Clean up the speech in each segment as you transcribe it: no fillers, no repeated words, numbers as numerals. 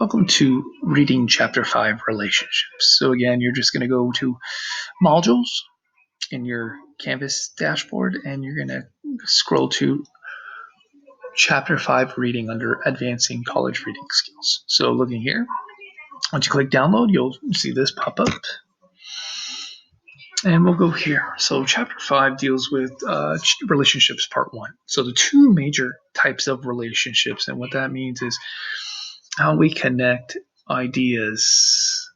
Welcome to reading Chapter 5, Relationships. So again, you're just going to go to modules in your Canvas dashboard, and you're going to scroll to Chapter 5, Reading under Advancing College Reading Skills. So looking here, once you click download, you'll see this pop up. And we'll go here. So Chapter 5 deals with relationships part 1. So the two major types of relationships, and what that means is how we connect ideas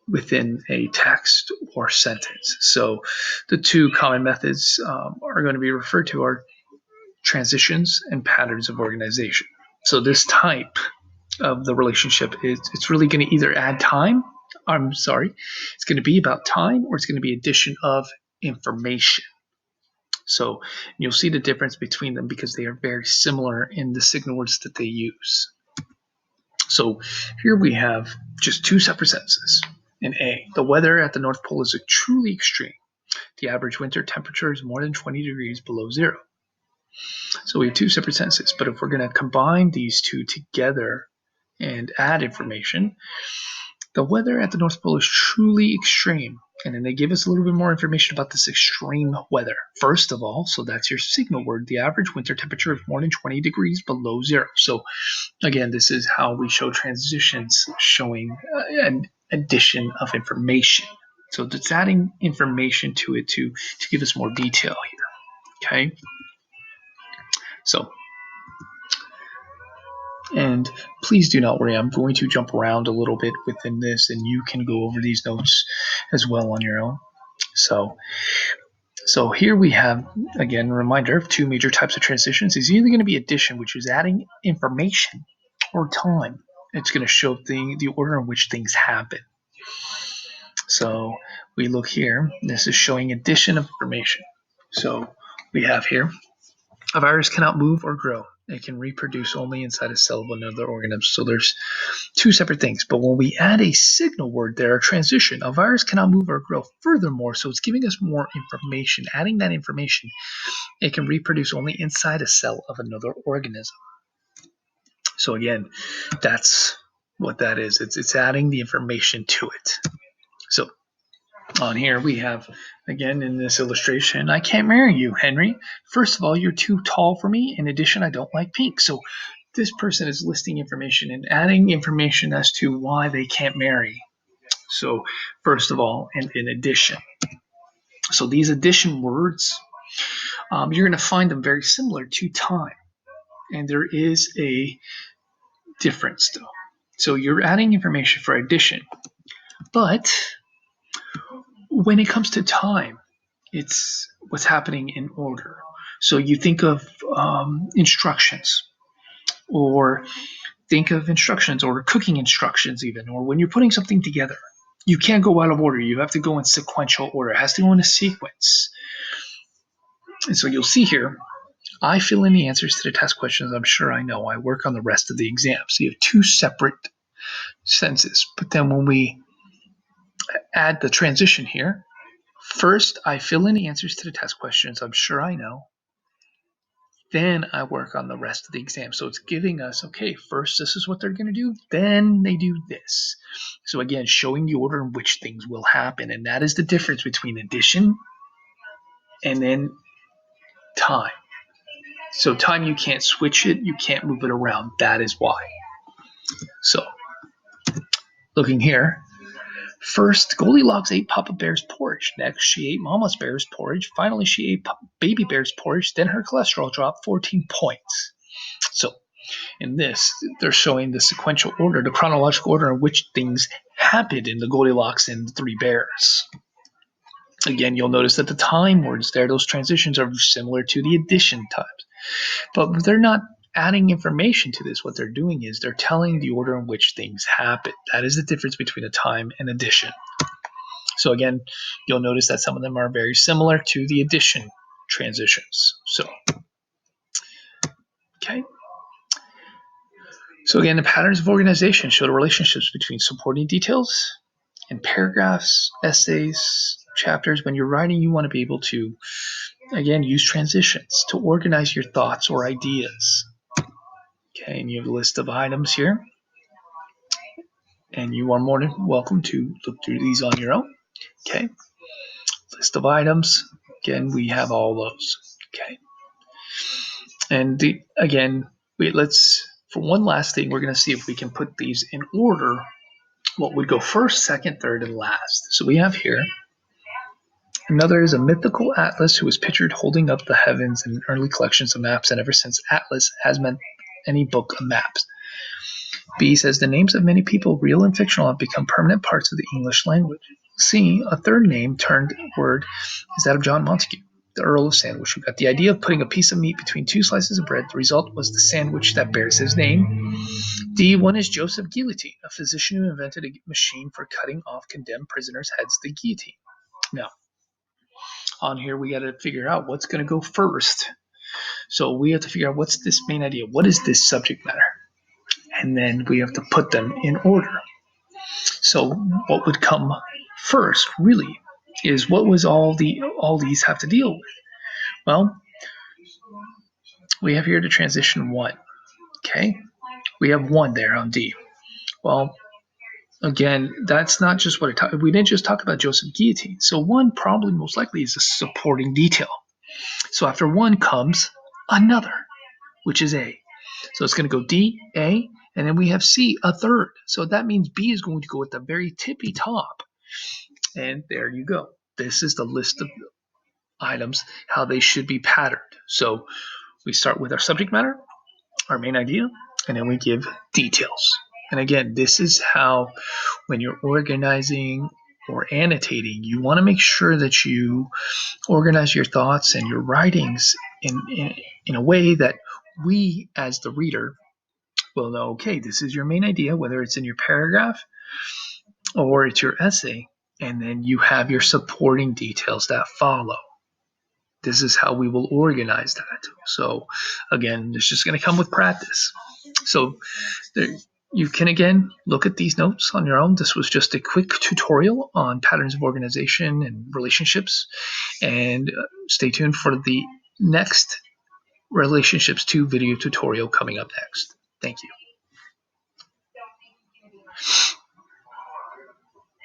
within a text or sentence. So the two common methods are going to be referred to are transitions and patterns of organization. So this type of the relationship it's really going to either add time, it's going to be about time, or it's going to be addition of information. So you'll see the difference between them because they are very similar in the signal words that they use. So here we have just two separate sentences. In A, the weather at the North Pole is truly extreme. The average winter temperature is more than 20 degrees below zero. So we have two separate sentences, but if we're going to combine these two together and add information, the weather at the North Pole is truly extreme. And then they give us a little bit more information about this extreme weather. First of all, so that's your signal word, the average winter temperature is more than 20 degrees below zero. So again, this is how we show transitions, showing an addition of information. So it's adding information to it to give us more detail here. Okay. So, and please do not worry, I'm going to jump around a little bit within this, and you can go over these notes as well on your own. So here we have, again, a reminder of two major types of transitions. It's either going to be addition, which is adding information, or time. It's going to show the order in which things happen. So we look here, this is showing addition of information. So we have here, a virus cannot move or grow. It can reproduce only inside a cell of another organism. So there's two separate things. But when we add a signal word there, a transition, a virus cannot move or grow. Furthermore, so it's giving us more information. Adding that information, it can reproduce only inside a cell of another organism. So again, that's what that is. It's adding the information to it. So on here we have, again, in this illustration, I can't marry you, Henry. First of all, you're too tall for me. In addition, I don't like pink. So this person is listing information and adding information as to why they can't marry. So first of all, and in addition. So these addition words, you're going to find them very similar to time. And there is a difference though. So you're adding information for addition. But when it comes to time, it's what's happening in order. So you think of instructions, or think of instructions, or cooking instructions even, or when you're putting something together. You can't go out of order. You have to go in sequential order. It has to go in a sequence. And so you'll see here, I fill in the answers to the test questions. I'm sure I know. I work on the rest of the exam. So you have two separate sentences. But then when we add the transition here, first, I fill in the answers to the test questions. I'm sure I know. Then I work on the rest of the exam. So it's giving us, okay, first this is what they're going to do, then they do this. So again, showing the order in which things will happen. And that is the difference between addition and then time. So time, you can't switch it, you can't move it around. That is why. So looking here, first, Goldilocks ate Papa Bear's porridge. Next, she ate Mama Bear's porridge. Finally, she ate Baby Bear's porridge. Then her cholesterol dropped 14 points. So in this, they're showing the sequential order, the chronological order in which things happened in the Goldilocks and the Three Bears. Again, you'll notice that the time words there, those transitions are similar to the addition times. But they're not adding information to this. What they're doing is they're telling the order in which things happen. That is the difference between a time and addition. So again, you'll notice that some of them are very similar to the addition transitions. So, okay. So again, the patterns of organization show the relationships between supporting details and paragraphs, essays, chapters. When you're writing, you want to be able to, again, use transitions to organize your thoughts or ideas. Okay, and you have a list of items here. And you are more than welcome to look through these on your own. Okay, list of items. Again, we have all those. Okay, and again, let's for one last thing, we're going to see if we can put these in order. What would go first, second, third, and last? So we have here. Another is a mythical Atlas who was pictured holding up the heavens in early collections of maps, and ever since Atlas has meant any book of maps. B says the names of many people, real and fictional, have become permanent parts of the English language. C, a third name turned word, is that of John Montague, the Earl of Sandwich, who got the idea of putting a piece of meat between two slices of bread. The result was the sandwich that bears his name. D, one is Joseph Guillotine, a physician who invented a machine for cutting off condemned prisoners' heads, the guillotine. Now, on here we got to figure out what's going to go first. So we have to figure out what's this main idea. What is this subject matter? And then we have to put them in order. So what would come first, really, is what was all these have to deal with? Well, we have here the transition one. Okay, we have one there on D. Well, again, that's not just what we didn't just talk about Joseph Guillotine. So one probably most likely is a supporting detail. So after one comes another, which is A. So it's going to go D, A, and then we have C, a third. So that means B is going to go at the very tippy top. And there you go. This is the list of items, how they should be patterned. So we start with our subject matter, our main idea, and then we give details. And again, this is how, when you're organizing or annotating, you want to make sure that you organize your thoughts and your writings in a way that we, as the reader, will know, okay, this is your main idea, whether it's in your paragraph or it's your essay, and then you have your supporting details that follow. This is how we will organize that. So again, it's just going to come with practice. So there, you can again look at these notes on your own. This was just a quick tutorial on patterns of organization and relationships. And stay tuned for the next Relationships 2 video tutorial coming up next. Thank you.